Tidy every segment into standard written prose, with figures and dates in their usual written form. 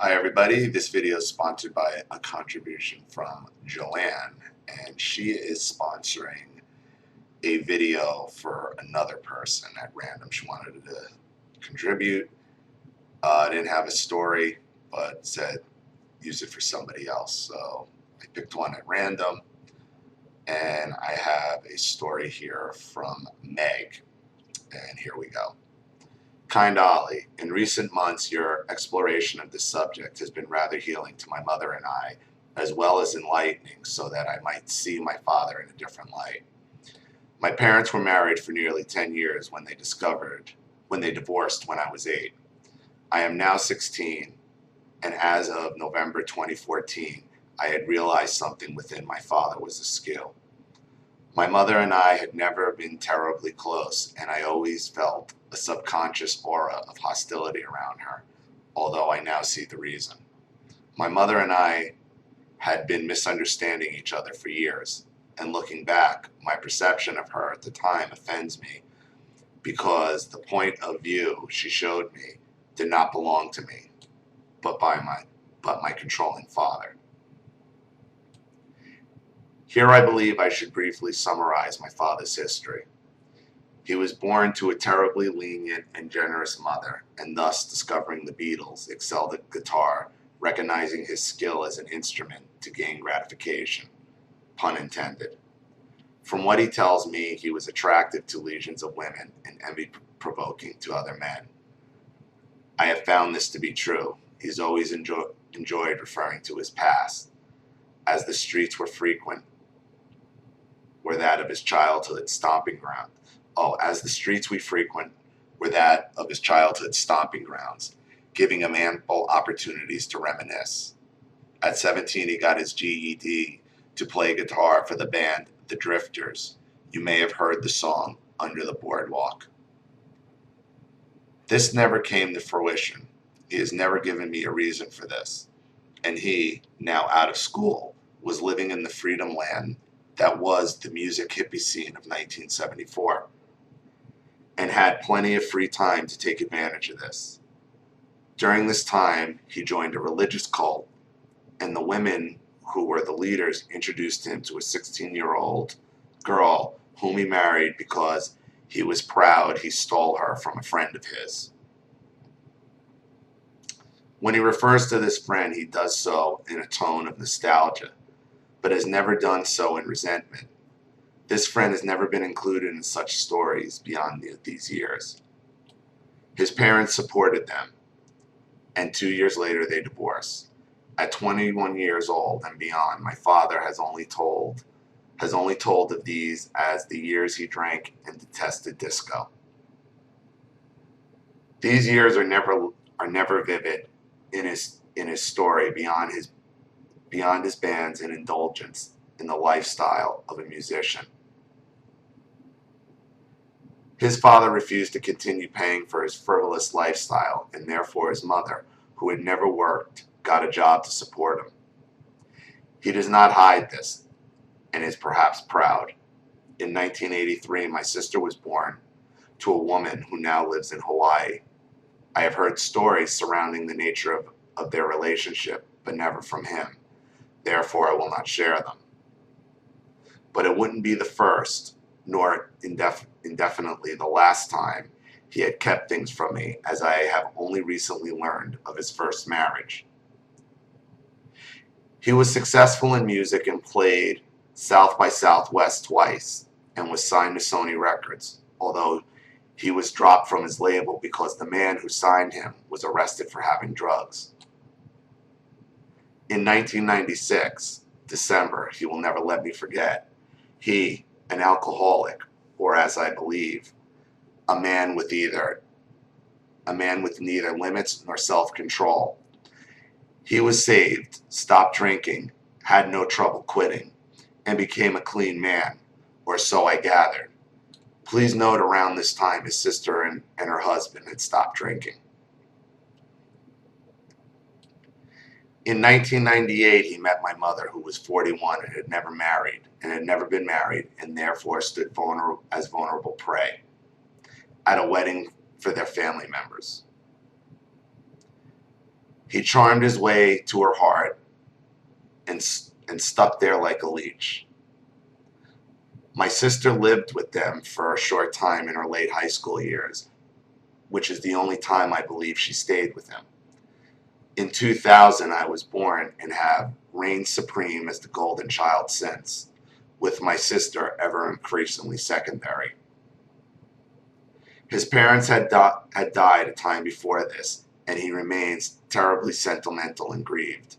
Hi everybody, this video is sponsored by a contribution from Joanne, and she is sponsoring a video for another person at random. She wanted to contribute. Didn't have a story, but said use it for somebody else. So I picked one at random, and I have a story here from Meg, and here we go. Kind Ollie, in recent months, your exploration of this subject has been rather healing to my mother and I, as well as enlightening so that I might see my father in a different light. My parents were married for nearly 10 years when they divorced when I was 8. I am now 16, and as of November 2014, I had realized something within my father was a skill. My mother and I had never been terribly close, and I always felt a subconscious aura of hostility around her, although I now see the reason. My mother and I had been misunderstanding each other for years, and looking back, my perception of her at the time offends me because the point of view she showed me did not belong to me, but my controlling father. Here I believe I should briefly summarize my father's history. He was born to a terribly lenient and generous mother, and thus discovering the Beatles, excelled at guitar, recognizing his skill as an instrument to gain gratification. Pun intended. From what he tells me, he was attractive to legions of women and envy-provoking to other men. I have found this to be true. He's always enjoyed referring to his past, as the streets were that of his childhood stomping ground. As the streets we frequent were that of his childhood stomping grounds, giving him ample opportunities to reminisce. At 17, he got his GED to play guitar for the band The Drifters. You may have heard the song Under the Boardwalk. This never came to fruition. He has never given me a reason for this. And he, now out of school, was living in the freedom land that was the music hippie scene of 1974, and had plenty of free time to take advantage of this. During this time, he joined a religious cult, and the women who were the leaders introduced him to a 16-year-old girl whom he married because he was proud he stole her from a friend of his. When he refers to this friend, he does so in a tone of nostalgia, but has never done so in resentment. This friend has never been included in such stories beyond these years. His parents supported them, and 2 years later they divorced. At 21 years old and beyond, my father has only told of these as the years he drank and detested disco. These years are never vivid in his story beyond his bands and indulgence in the lifestyle of a musician. His father refused to continue paying for his frivolous lifestyle, and therefore his mother, who had never worked, got a job to support him. He does not hide this, and is perhaps proud. In 1983, my sister was born to a woman who now lives in Hawaii. I have heard stories surrounding the nature of their relationship, but never from him. Therefore, I will not share them. But it wouldn't be the first, nor indefinitely the last time he had kept things from me, as I have only recently learned of his first marriage. He was successful in music and played South by Southwest twice and was signed to Sony Records, although he was dropped from his label because the man who signed him was arrested for having drugs. In 1996, December, he will never let me forget, he, an alcoholic, or as I believe, a man with neither limits nor self-control. He was saved, stopped drinking, had no trouble quitting, and became a clean man, or so I gathered. Please note around this time his sister and her husband had stopped drinking. In 1998, he met my mother, who was 41 and had never been married, and therefore stood as vulnerable prey at a wedding for their family members. He charmed his way to her heart and stuck there like a leech. My sister lived with them for a short time in her late high school years, which is the only time I believe she stayed with him. In 2000, I was born and have reigned supreme as the golden child since, with my sister ever increasingly secondary. His parents had died a time before this, and he remains terribly sentimental and grieved.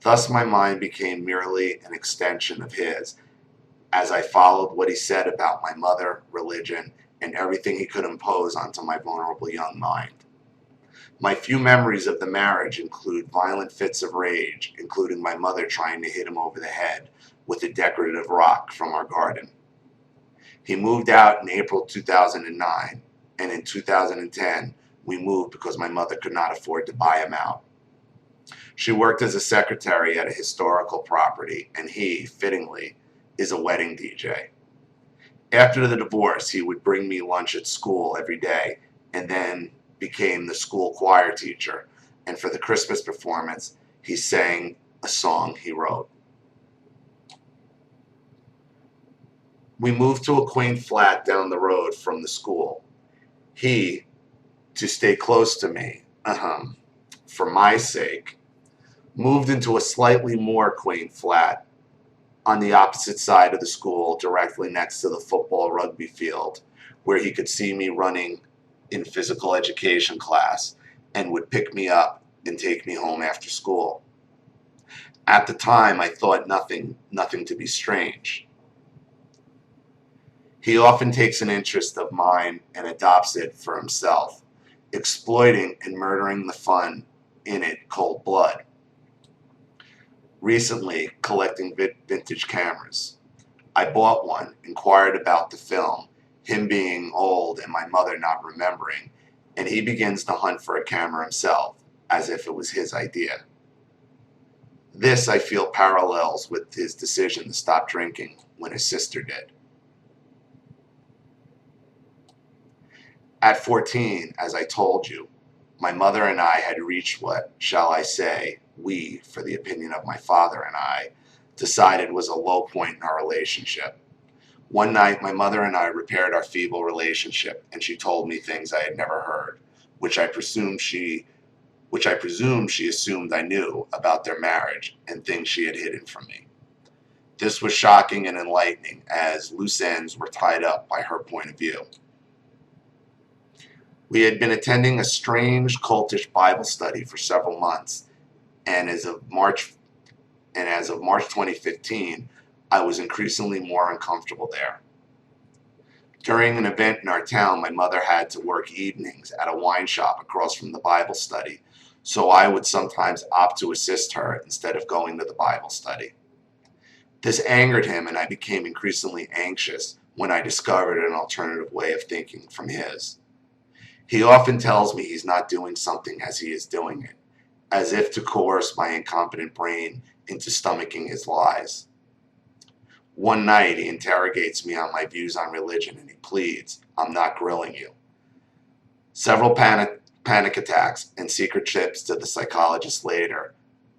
Thus my mind became merely an extension of his, as I followed what he said about my mother, religion, and everything he could impose onto my vulnerable young mind. My few memories of the marriage include violent fits of rage, including my mother trying to hit him over the head with a decorative rock from our garden. He moved out in April 2009, and in 2010, we moved because my mother could not afford to buy him out. She worked as a secretary at a historical property, and he, fittingly, is a wedding DJ. After the divorce, he would bring me lunch at school every day, and then became the school choir teacher, and for the Christmas performance, he sang a song he wrote. We moved to a quaint flat down the road from the school. He, to stay close to me, for my sake, moved into a slightly more quaint flat on the opposite side of the school, directly next to the football rugby field, where he could see me running in physical education class and would pick me up and take me home after school. At the time, I thought nothing to be strange. He often takes an interest of mine and adopts it for himself, exploiting and murdering the fun in it cold blood. Recently, collecting vintage cameras. I bought one, inquired about the film, him being old and my mother not remembering, and he begins to hunt for a camera himself, as if it was his idea. This, I feel, parallels with his decision to stop drinking when his sister did. At 14, as I told you, my mother and I had reached what, shall I say, we, for the opinion of my father and I, decided was a low point in our relationship. One night, my mother and I repaired our feeble relationship, and she told me things I had never heard, which I presume she assumed I knew about their marriage and things she had hidden from me. This was shocking and enlightening, as loose ends were tied up by her point of view. We had been attending a strange cultish Bible study for several months, and as of March 2015, I was increasingly more uncomfortable there. During an event in our town, my mother had to work evenings at a wine shop across from the Bible study, so I would sometimes opt to assist her instead of going to the Bible study. This angered him, and I became increasingly anxious when I discovered an alternative way of thinking from his. He often tells me he's not doing something as he is doing it, as if to coerce my incompetent brain into stomaching his lies. One night, he interrogates me on my views on religion, and he pleads, "I'm not grilling you." Several panic attacks and secret trips to the psychologist later,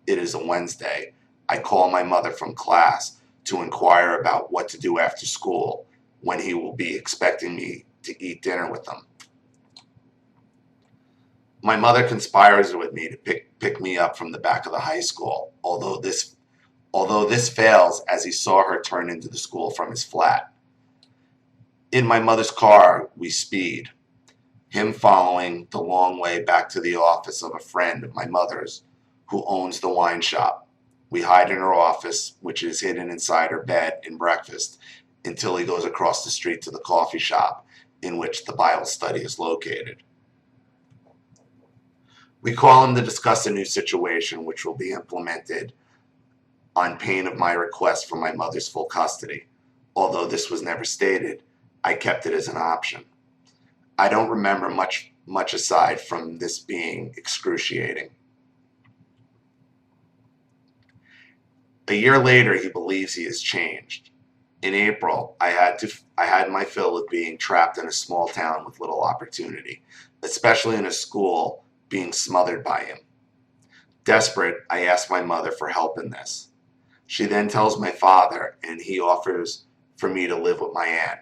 it is a Wednesday, I call my mother from class to inquire about what to do after school, when he will be expecting me to eat dinner with them. My mother conspires with me to pick me up from the back of the high school, although this fails as he saw her turn into the school from his flat. In my mother's car, we speed, him following the long way back to the office of a friend of my mother's who owns the wine shop. We hide in her office, which is hidden inside her bed and breakfast, until he goes across the street to the coffee shop in which the Bible study is located. We call him to discuss a new situation which will be implemented on pain of my request for my mother's full custody. Although this was never stated, I kept it as an option. I don't remember much aside from this being excruciating. A year later, he believes he has changed. In April, I had my fill of being trapped in a small town with little opportunity, especially in a school being smothered by him. Desperate, I asked my mother for help in this. She then tells my father, and he offers for me to live with my aunt.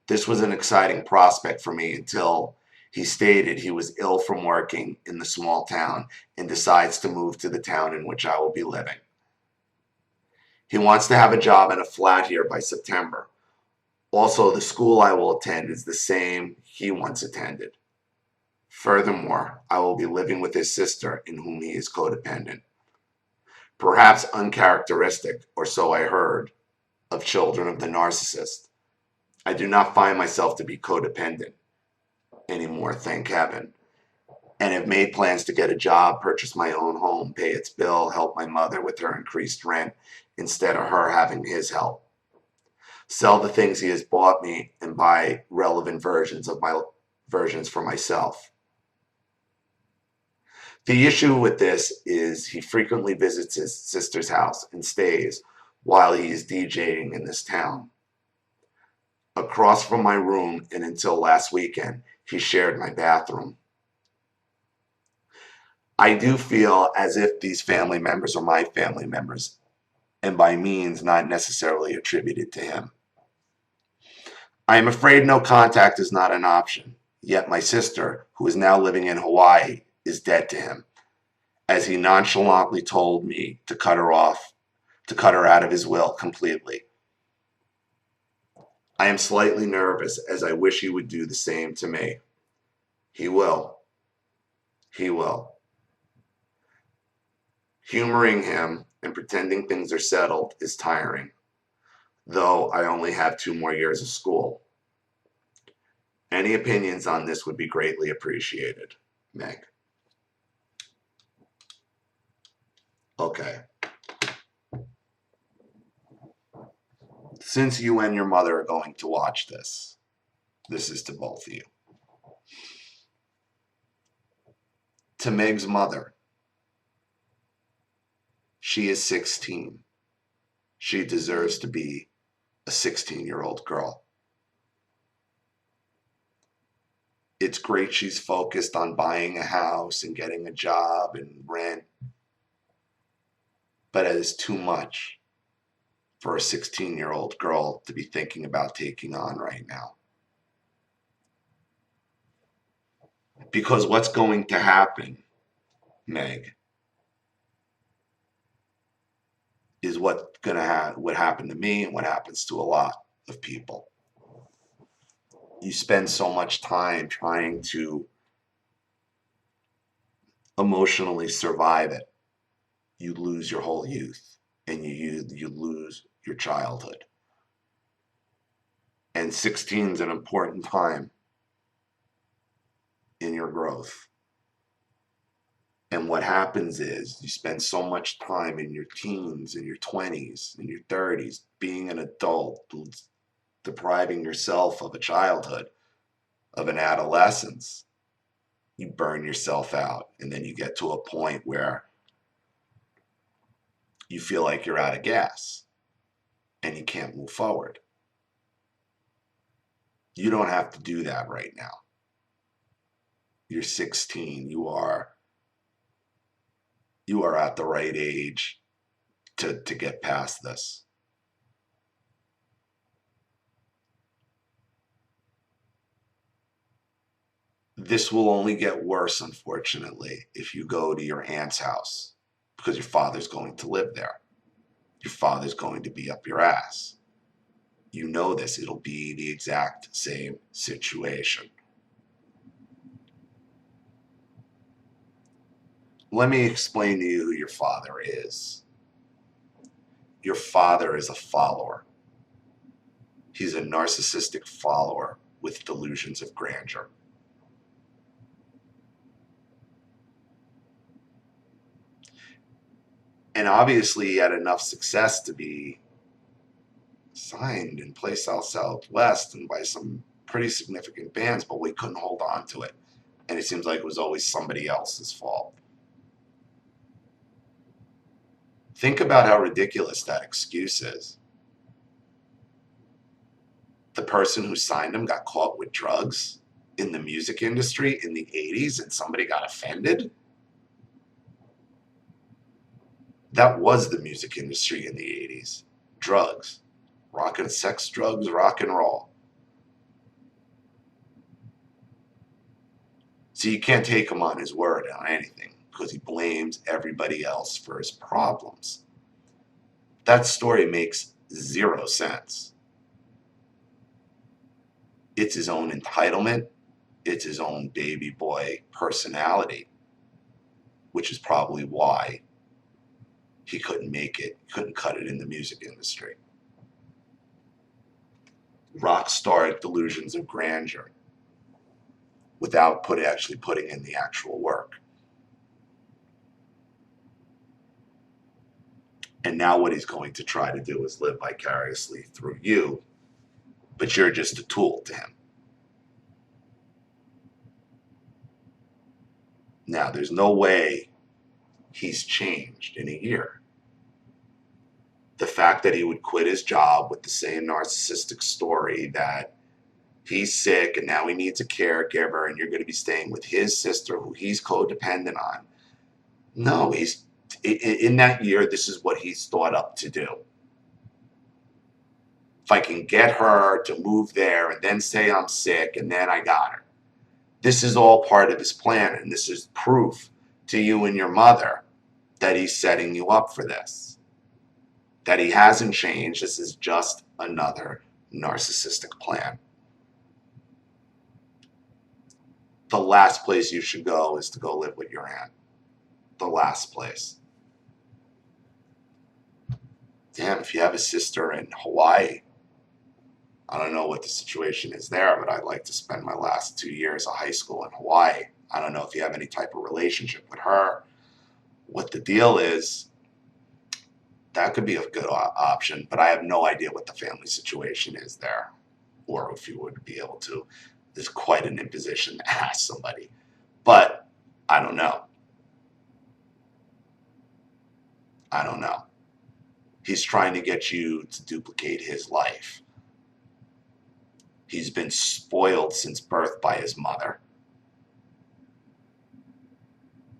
This was an exciting prospect for me until he stated he was ill from working in the small town and decides to move to the town in which I will be living. He wants to have a job in a flat here by September. Also, the school I will attend is the same he once attended. Furthermore, I will be living with his sister, in whom he is codependent. Perhaps uncharacteristic, or so I heard, of children of the narcissist. I do not find myself to be codependent anymore, thank heaven, and have made plans to get a job, purchase my own home, pay its bill, help my mother with her increased rent instead of her having his help. Sell the things he has bought me and buy relevant versions for myself. The issue with this is he frequently visits his sister's house and stays while he is DJing in this town. Across from my room, and until last weekend, he shared my bathroom. I do feel as if these family members are my family members, and by means not necessarily attributed to him. I am afraid no contact is not an option, yet my sister, who is now living in Hawaii, is dead to him, as he nonchalantly told me to cut her out of his will completely. I am slightly nervous, as I wish he would do the same to me. He will. He will. Humoring him and pretending things are settled is tiring, though I only have 2 more years of school. Any opinions on this would be greatly appreciated. Meg. Okay. Since you and your mother are going to watch this is to both of you. To Meg's mother, she is 16. She deserves to be a 16-year-old girl. It's great she's focused on buying a house and getting a job and rent, but it is too much for a 16-year-old girl to be thinking about taking on right now. Because what's going to happen, Meg, is what happened to me and what happens to a lot of people. You spend so much time trying to emotionally survive it, you lose your whole youth and you lose your childhood. And 16 is an important time in your growth. And what happens is you spend so much time in your teens, in your 20s, in your 30s, being an adult, depriving yourself of a childhood, of an adolescence. You burn yourself out, and then you get to a point where you feel like you're out of gas and you can't move forward. You don't have to do that right now. You're 16. You are at the right age to get past this. This will only get worse, unfortunately, if you go to your aunt's house, because your father's going to live there. Your father's going to be up your ass. You know this. It'll be the exact same situation. Let me explain to you who your father is. Your father is a follower. He's a narcissistic follower with delusions of grandeur. And obviously he had enough success to be signed in Play South Southwest and by some pretty significant bands, but we couldn't hold on to it. And it seems like it was always somebody else's fault. Think about how ridiculous that excuse is. The person who signed him got caught with drugs in the music industry in the 80s and somebody got offended. That was the music industry in the 80s. Drugs. Rock and sex, drugs, rock and roll. So you can't take him on his word on anything because he blames everybody else for his problems. That story makes zero sense. It's his own entitlement. It's his own baby boy personality, which is probably why he couldn't make it, couldn't cut it in the music industry. Rock star delusions of grandeur without actually putting in the actual work. And now what he's going to try to do is live vicariously through you, but you're just a tool to him. Now, there's no way he's changed in a year. The fact that he would quit his job with the same narcissistic story that he's sick and now he needs a caregiver and you're going to be staying with his sister who he's codependent on. No, he's in that year, this is what he's thought up to do. If I can get her to move there and then say I'm sick and then I got her. This is all part of his plan, and this is proof to you and your mother that he's setting you up for this. That he hasn't changed. This is just another narcissistic plan. The last place you should go is to go live with your aunt. The last place. Damn, if you have a sister in Hawaii, I don't know what the situation is there, but I'd like to spend my last 2 years of high school in Hawaii. I don't know if you have any type of relationship with her, what the deal is. That could be a good option, but I have no idea what the family situation is there, or if you would be able to. There's quite an imposition to ask somebody, but I don't know. I don't know. He's trying to get you to duplicate his life. He's been spoiled since birth by his mother,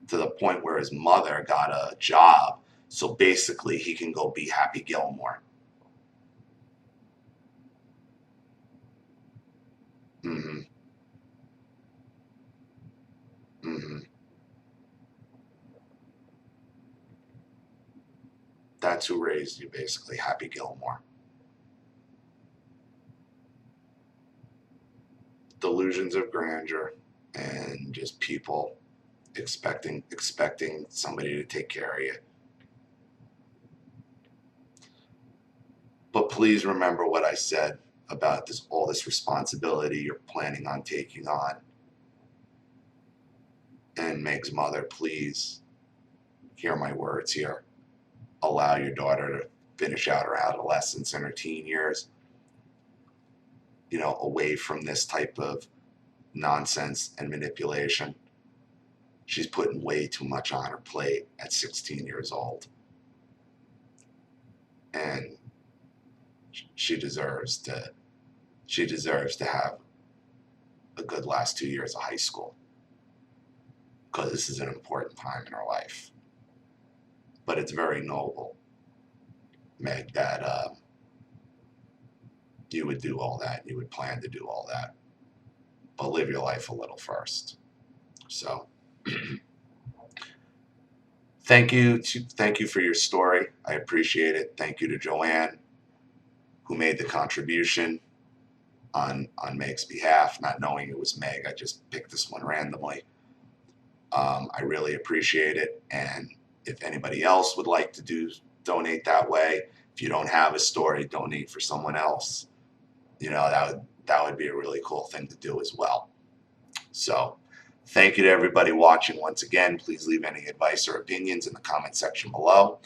to the point where his mother got a job, so basically he can go be Happy Gilmore. Mm-hmm. Mm-hmm. That's who raised you, basically, Happy Gilmore. Delusions of grandeur and just people expecting somebody to take care of you. But please remember what I said about all this responsibility you're planning on taking on. And Meg's mother, please hear my words here. Allow your daughter to finish out her adolescence and her teen years, away from this type of nonsense and manipulation. She's putting way too much on her plate at 16 years old. And she deserves to have a good last 2 years of high school, because this is an important time in her life. But it's very noble, Meg, that you would do all that. You would plan to do all that. But live your life a little first. So thank you for your story. I appreciate it. Thank you to Joanne, who made the contribution on Meg's behalf, not knowing it was Meg. I just picked this one randomly. I really appreciate it. And if anybody else would like to donate that way, if you don't have a story, donate for someone else. That would be a really cool thing to do as well. So thank you to everybody watching once again. Please leave any advice or opinions in the comment section below.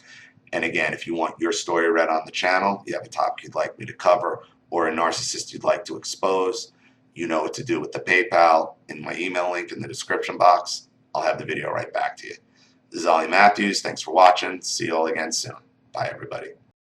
And again, if you want your story read on the channel, you have a topic you'd like me to cover, or a narcissist you'd like to expose, you know what to do with the PayPal in my email link in the description box. I'll have the video right back to you. This is Ollie Matthews. Thanks for watching. See you all again soon. Bye, everybody.